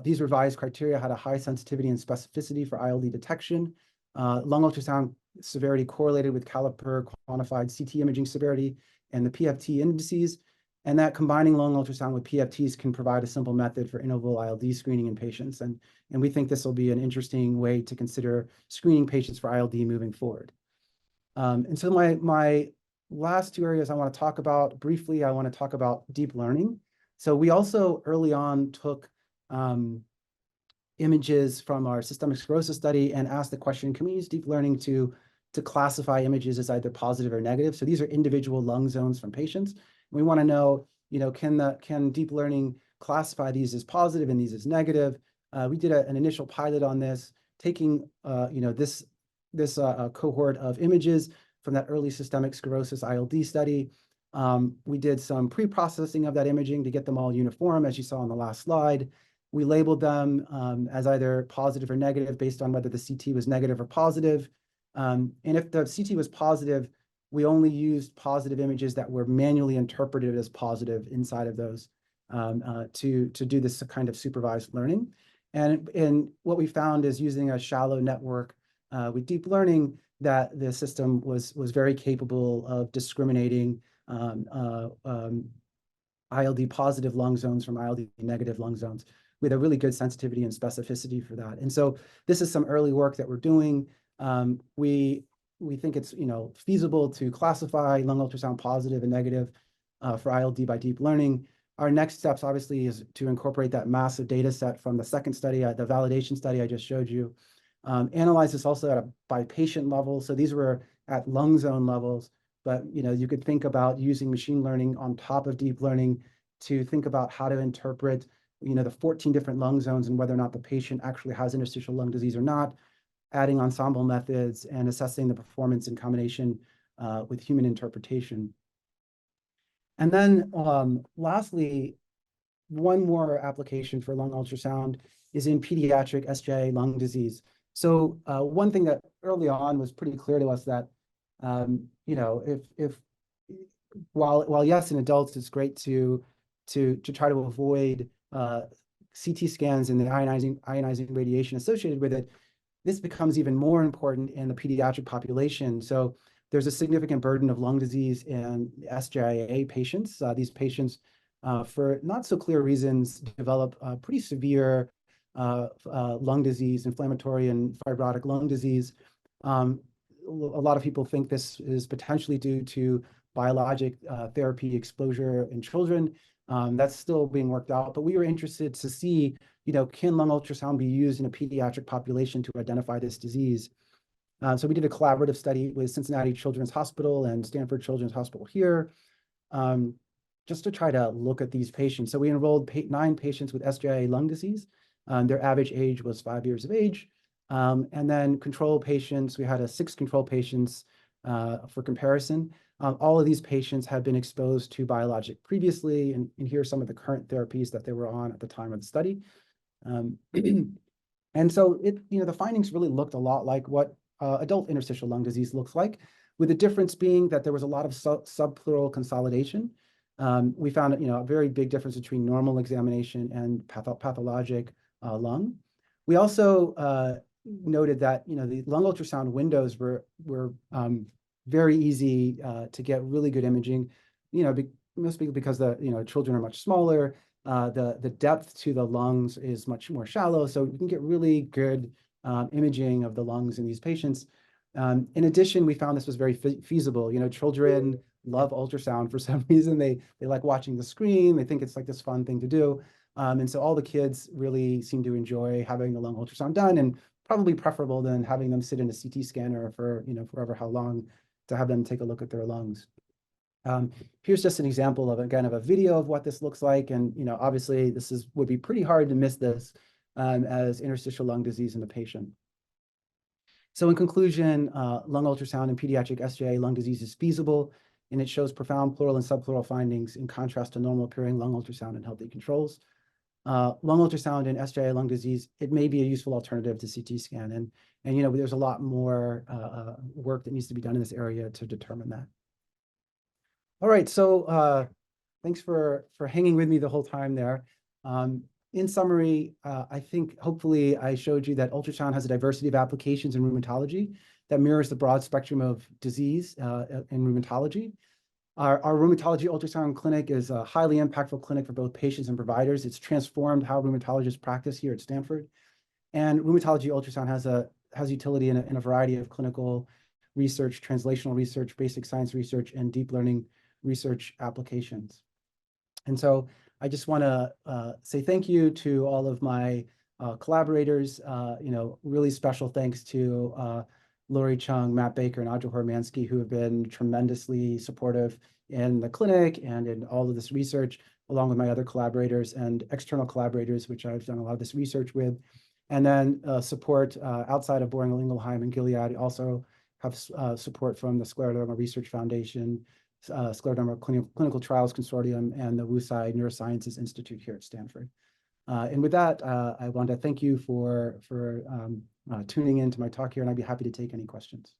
Speaker 2: these revised criteria had a high sensitivity and specificity for ILD detection. Lung ultrasound severity correlated with CALIPER quantified CT imaging severity and the PFT indices, and that combining lung ultrasound with PFTs can provide a simple method for interval ILD screening in patients. And we think this will be an interesting way to consider screening patients for ILD moving forward. And so my last 2 areas I want to talk about briefly, I want to talk about deep learning. So we also early on took images from our systemic sclerosis study and asked the question, can we use deep learning to classify images as either positive or negative? So these are individual lung zones from patients. We want to know, can deep learning classify these as positive and these as negative? We did an initial pilot on this. taking this cohort of images from that early systemic sclerosis ILD study. We did some pre-processing of that imaging to get them all uniform, as you saw on the last slide. We labeled them as either positive or negative based on whether the CT was negative or positive. And if the CT was positive, we only used positive images that were manually interpreted as positive inside of those to do this kind of supervised learning. And what we found is using a shallow network with deep learning that the system was very capable of discriminating ILD positive lung zones from ILD negative lung zones with a really good sensitivity and specificity for that. And so this is some early work that we're doing. We think it's feasible to classify lung ultrasound positive and negative for ILD by deep learning. Our next steps, obviously, is to incorporate that massive data set from the second study, the validation study I just showed you. Analyze this also at a by patient level. So these were at lung zone levels, but you could think about using machine learning on top of deep learning to think about how to interpret the 14 different lung zones and whether or not the patient actually has interstitial lung disease or not, adding ensemble methods and assessing the performance in combination with human interpretation. And then lastly, one more application for lung ultrasound is in pediatric SJ lung disease. So one thing that early on was pretty clear to us that, if while yes, in adults, it's great to try to avoid CT scans and the ionizing radiation associated with it, this becomes even more important in the pediatric population. So there's a significant burden of lung disease in SJIA patients. These patients, for not so clear reasons, develop pretty severe lung disease, inflammatory and fibrotic lung disease. A lot of people think this is potentially due to biologic therapy exposure in children. That's still being worked out, but we were interested to see, can lung ultrasound be used in a pediatric population to identify this disease? So we did a collaborative study with Cincinnati Children's Hospital and Stanford Children's Hospital here, just to try to look at these patients. So we enrolled 9 patients with SJIA lung disease. Their average age was 5 years of age. And then control patients, we had 6 control patients for comparison. All of these patients had been exposed to biologic previously, and here are some of the current therapies that they were on at the time of the study. And so the findings really looked a lot like what adult interstitial lung disease looks like, with the difference being that there was a lot of subpleural consolidation. We found a very big difference between normal examination and pathologic lung. We also noted that the lung ultrasound windows were very easy to get really good imaging, mostly because the children are much smaller. The depth to the lungs is much more shallow, so you can get really good imaging of the lungs in these patients. In addition, we found this was very feasible. Children love ultrasound for some reason. They like watching the screen. They think it's like this fun thing to do. And so all the kids really seem to enjoy having the lung ultrasound done, and probably preferable than having them sit in a CT scanner for forever how long, to have them take a look at their lungs. Here's just an example of a video of what this looks like, and obviously this would be pretty hard to miss this as interstitial lung disease in the patient. So in conclusion, lung ultrasound in pediatric SJIA lung disease is feasible, and it shows profound pleural and subpleural findings in contrast to normal appearing lung ultrasound in healthy controls. Lung ultrasound in SJIA lung disease, it may be a useful alternative to CT scan, and there's a lot more work that needs to be done in this area to determine that. All right, so thanks for hanging with me the whole time there. In summary, I think hopefully I showed you that ultrasound has a diversity of applications in rheumatology that mirrors the broad spectrum of disease in rheumatology. Our rheumatology ultrasound clinic is a highly impactful clinic for both patients and providers. It's transformed how rheumatologists practice here at Stanford. And rheumatology ultrasound has utility in a variety of clinical research, translational research, basic science research, and deep learning research applications. And so I just want to say thank you to all of my collaborators. Really special thanks to Lori Chung, Matt Baker, and Audra Hormansky, who have been tremendously supportive in the clinic and in all of this research, along with my other collaborators and external collaborators, which I've done a lot of this research with. And then support outside of Boehringer Ingelheim and Gilead also have support from the Scleroderma Research Foundation, Scleroderma Clinical Trials Consortium, and the WuXi Neurosciences Institute here at Stanford. And with that, I want to thank you for tuning in to my talk here, and I'd be happy to take any questions.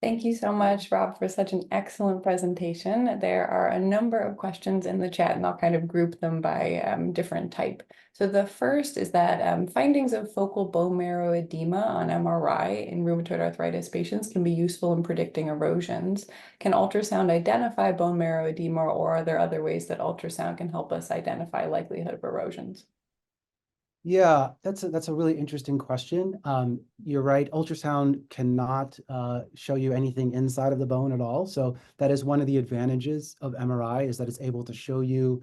Speaker 1: Thank you so much, Rob, for such an excellent presentation. There are a number of questions in the chat, and I'll kind of group them by different type. So the first is that findings of focal bone marrow edema on MRI in rheumatoid arthritis patients can be useful in predicting erosions. Can ultrasound identify bone marrow edema, or are there other ways that ultrasound can help us identify likelihood of erosions?
Speaker 2: Yeah, that's a really interesting question. You're right, ultrasound cannot show you anything inside of the bone at all. So that is one of the advantages of MRI, is that it's able to show you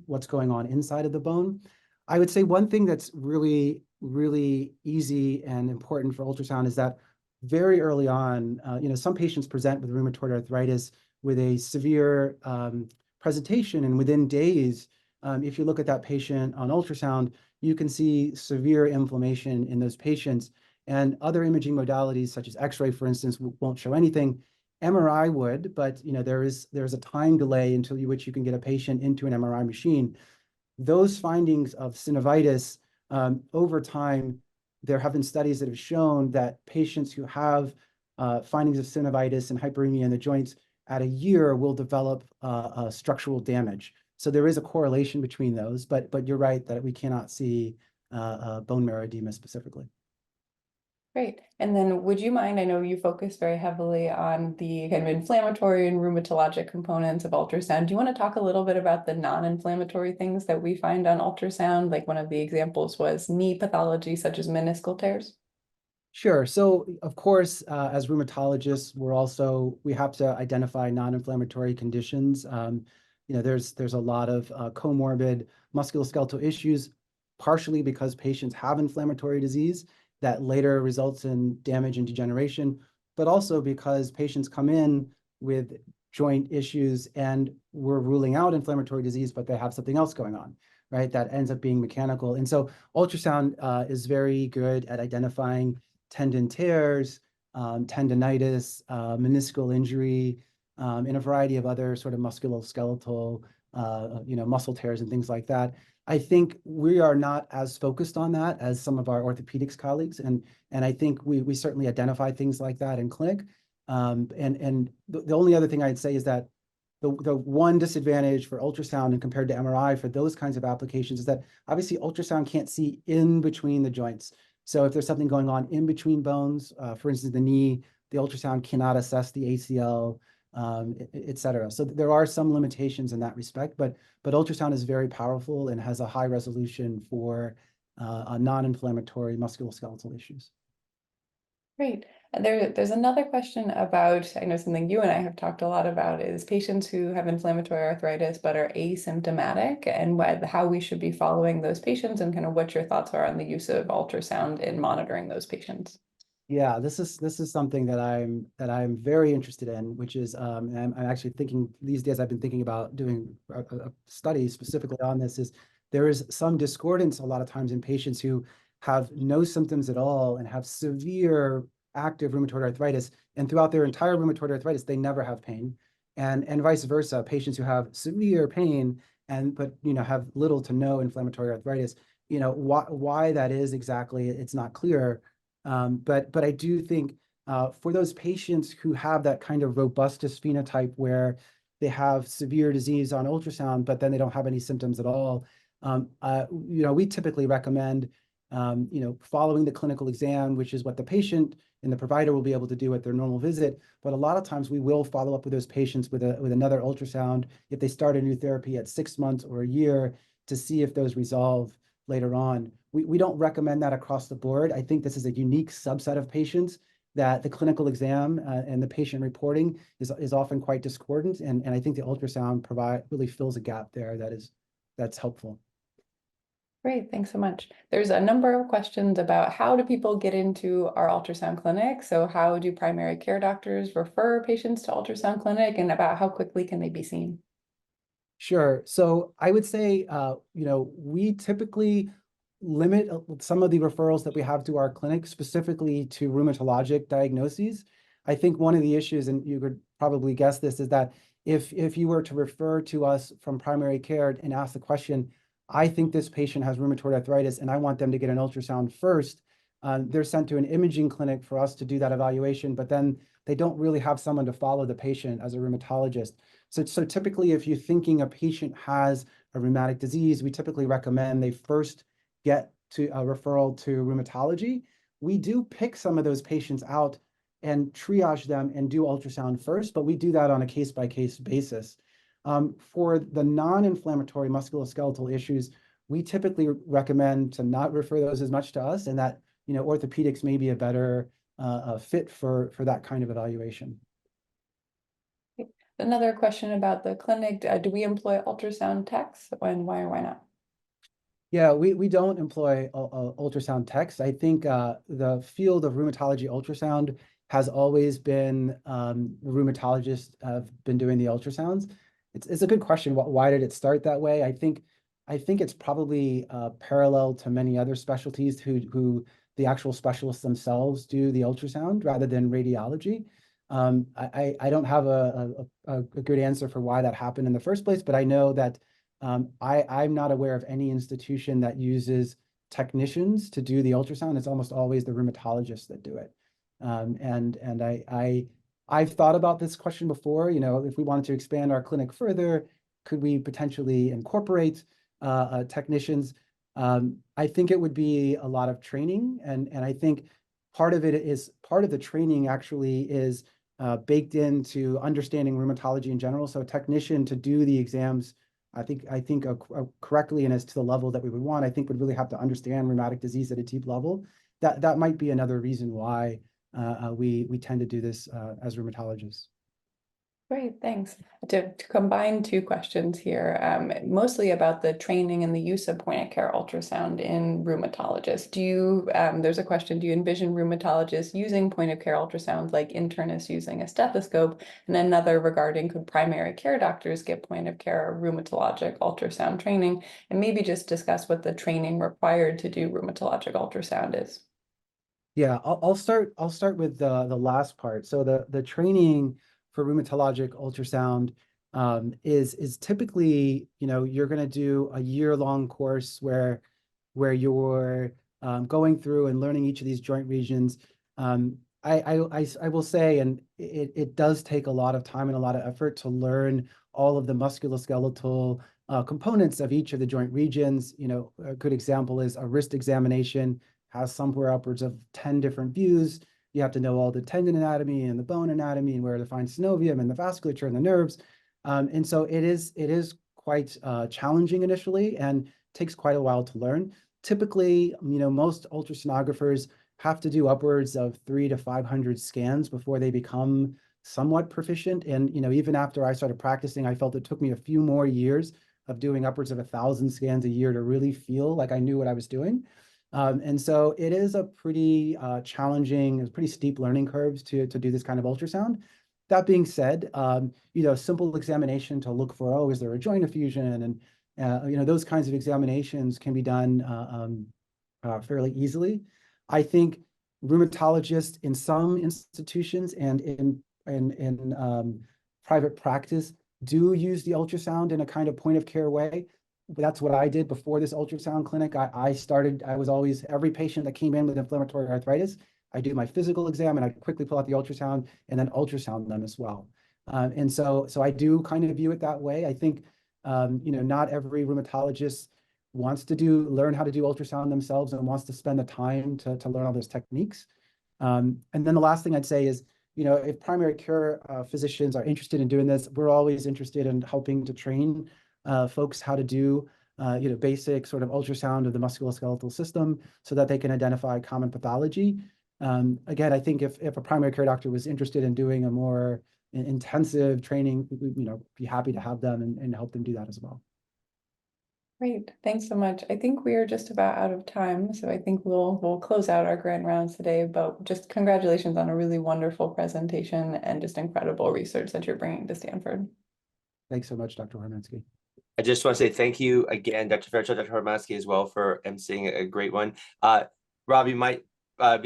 Speaker 2: what's going on inside of the bone. I would say one thing that's really, really easy and important for ultrasound is that very early on, some patients present with rheumatoid arthritis with a severe presentation, and within days, if you look at that patient on ultrasound, you can see severe inflammation in those patients. And other imaging modalities, such as X-ray, for instance, won't show anything. MRI would, but there's a time delay until which you can get a patient into an MRI machine. Those findings of synovitis, over time, there have been studies that have shown that patients who have findings of synovitis and hyperemia in the joints at a year will develop structural damage. So there is a correlation between those, but you're right that we cannot see bone marrow edema specifically.
Speaker 1: Great. And then would you mind, I know you focus very heavily on the kind of inflammatory and rheumatologic components of ultrasound. Do you want to talk a little bit about the non-inflammatory things that we find on ultrasound? Like one of the examples was knee pathology, such as meniscal tears.
Speaker 2: Sure. So of course, as rheumatologists, we have to identify non-inflammatory conditions. There's a lot of comorbid musculoskeletal issues, partially because patients have inflammatory disease that later results in damage and degeneration, but also because patients come in with joint issues and we're ruling out inflammatory disease, but they have something else going on, right? That ends up being mechanical. And so ultrasound is very good at identifying tendon tears, tendinitis, meniscal injury, and a variety of other sort of musculoskeletal, muscle tears and things like that. I think we are not as focused on that as some of our orthopedics colleagues, and I think we certainly identify things like that in clinic. And the only other thing I'd say is that the one disadvantage for ultrasound and compared to MRI for those kinds of applications is that obviously ultrasound can't see in between the joints. So if there's something going on in between bones, for instance, the knee, the ultrasound cannot assess the ACL, et cetera. So there are some limitations in that respect, but ultrasound is very powerful and has a high resolution for non-inflammatory musculoskeletal issues.
Speaker 1: Great. And there's another question about, I know something you and I have talked a lot about, is patients who have inflammatory arthritis but are asymptomatic, and how we should be following those patients, and kind of what your thoughts are on the use of ultrasound in monitoring those patients.
Speaker 2: Yeah, this is something that I'm very interested in, which is I'm actually thinking these days. I've been thinking about doing a study specifically on this. Is there is some discordance a lot of times in patients who have no symptoms at all and have severe active rheumatoid arthritis, and throughout their entire rheumatoid arthritis they never have pain, and vice versa. Patients who have severe pain but have little to no inflammatory arthritis. Why that is exactly, it's not clear. But I do think for those patients who have that kind of robustus phenotype where they have severe disease on ultrasound, but then they don't have any symptoms at all, we typically recommend, following the clinical exam, which is what the patient and the provider will be able to do at their normal visit. But a lot of times we will follow up with those patients with another ultrasound if they start a new therapy at 6 months or a year to see if those resolve later on. We don't recommend that across the board. I think this is a unique subset of patients that the clinical exam and the patient reporting is often quite discordant, and I think the ultrasound really fills a gap there that's helpful.
Speaker 1: Great, thanks so much. There's a number of questions about how do people get into our ultrasound clinic? So how do primary care doctors refer patients to ultrasound clinic, and about how quickly can they be seen?
Speaker 2: Sure. So I would say, we typically limit some of the referrals that we have to our clinic specifically to rheumatologic diagnoses. I think one of the issues, and you could probably guess this, is that if you were to refer to us from primary care and ask the question, I think this patient has rheumatoid arthritis and I want them to get an ultrasound first, they're sent to an imaging clinic for us to do that evaluation, but then they don't really have someone to follow the patient as a rheumatologist. So typically, if you're thinking a patient has a rheumatic disease, we typically recommend they first get to a referral to rheumatology. We do pick some of those patients out and triage them and do ultrasound first, but we do that on a case-by-case basis. For the non-inflammatory musculoskeletal issues, we typically recommend to not refer those as much to us, and that orthopedics may be a better fit for that kind of evaluation.
Speaker 1: Another question about the clinic, do we employ ultrasound techs? When, why, or why not?
Speaker 2: Yeah, we don't employ ultrasound techs. I think the field of rheumatology ultrasound has always been rheumatologists have been doing the ultrasounds. It's a good question. Why did it start that way? I think it's probably parallel to many other specialties who the actual specialists themselves do the ultrasound rather than radiology. I don't have a good answer for why that happened in the first place, but I know that I'm not aware of any institution that uses technicians to do the ultrasound. It's almost always the rheumatologists that do it. I've thought about this question before. If we wanted to expand our clinic further, could we potentially incorporate technicians? I think it would be a lot of training, and I think part of the training actually is baked into understanding rheumatology in general. So a technician to do the exams, I think correctly and as to the level that we would want, I think would really have to understand rheumatic disease at a deep level. That might be another reason why we tend to do this as rheumatologists.
Speaker 1: Great, thanks. To combine two questions here, mostly about the training and the use of point of care ultrasound in rheumatologists. There's a question, do you envision rheumatologists using point of care ultrasound like internists using a stethoscope? And another regarding, could primary care doctors get point of care rheumatologic ultrasound training? And maybe just discuss what the training required to do rheumatologic ultrasound is.
Speaker 2: Yeah, I'll start with the last part. So the training for rheumatologic ultrasound is typically, you're going to do a year-long course where you're going through and learning each of these joint regions. I will say, and it does take a lot of time and a lot of effort to learn all of the musculoskeletal components of each of the joint regions. A good example is a wrist examination has somewhere upwards of 10 different views. You have to know all the tendon anatomy and the bone anatomy and where to find synovium and the vasculature and the nerves. And so it is quite challenging initially and takes quite a while to learn. Typically, most ultrasonographers have to do upwards of 300 to 500 scans before they become somewhat proficient. And even after I started practicing, I felt it took me a few more years of doing upwards of 1,000 scans a year to really feel like I knew what I was doing. And so it is a pretty challenging, pretty steep learning curves to do this kind of ultrasound. That being said, simple examination to look for, oh, is there a joint effusion? And, those kinds of examinations can be done fairly easily. I think rheumatologists in some institutions and in private practice do use the ultrasound in a kind of point of care way. That's what I did before this ultrasound clinic. I was always, every patient that came in with inflammatory arthritis, I do my physical exam and I quickly pull out the ultrasound and then ultrasound them as well. And so I do kind of view it that way. I think, not every rheumatologist wants to learn how to do ultrasound themselves and wants to spend the time to learn all those techniques. And then the last thing I'd say is, if primary care physicians are interested in doing this, we're always interested in helping to train folks how to do basic sort of ultrasound of the musculoskeletal system so that they can identify common pathology. Again, I think if a primary care doctor was interested in doing a more intensive training, we'd be happy to have them and help them do that as well.
Speaker 1: Great, thanks so much. I think we are just about out of time, so I think we'll close out our grand rounds today. But just congratulations on a really wonderful presentation and just incredible research that you're bringing to Stanford.
Speaker 2: Thanks so much, Dr. Hormansky.
Speaker 3: I just want to say thank you again, Dr. Fairchild, Dr. Hormansky as well for emceeing a great one. Rob, you might I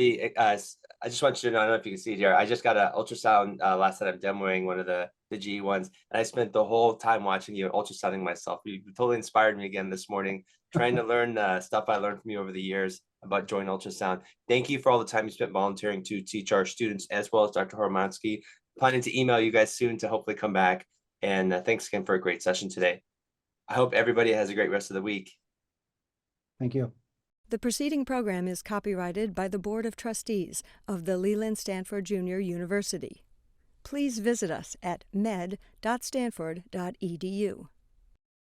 Speaker 3: just want you to know, I don't know if you can see it here. I just got an ultrasound last night. I'm demoing one of the GE ones, and I spent the whole time watching you and ultrasounding myself. You totally inspired me again this morning, trying to learn stuff I learned from you over the years about joint ultrasound. Thank you for all the time you spent volunteering to teach our students, as well as Dr. Hormansky. Planning to email you guys soon to hopefully come back. And thanks again for a great session today. I hope everybody has a great rest of the week.
Speaker 2: Thank you.
Speaker 4: The preceding program is copyrighted by the Board of Trustees of the Leland Stanford Junior University. Please visit us at med.stanford.edu.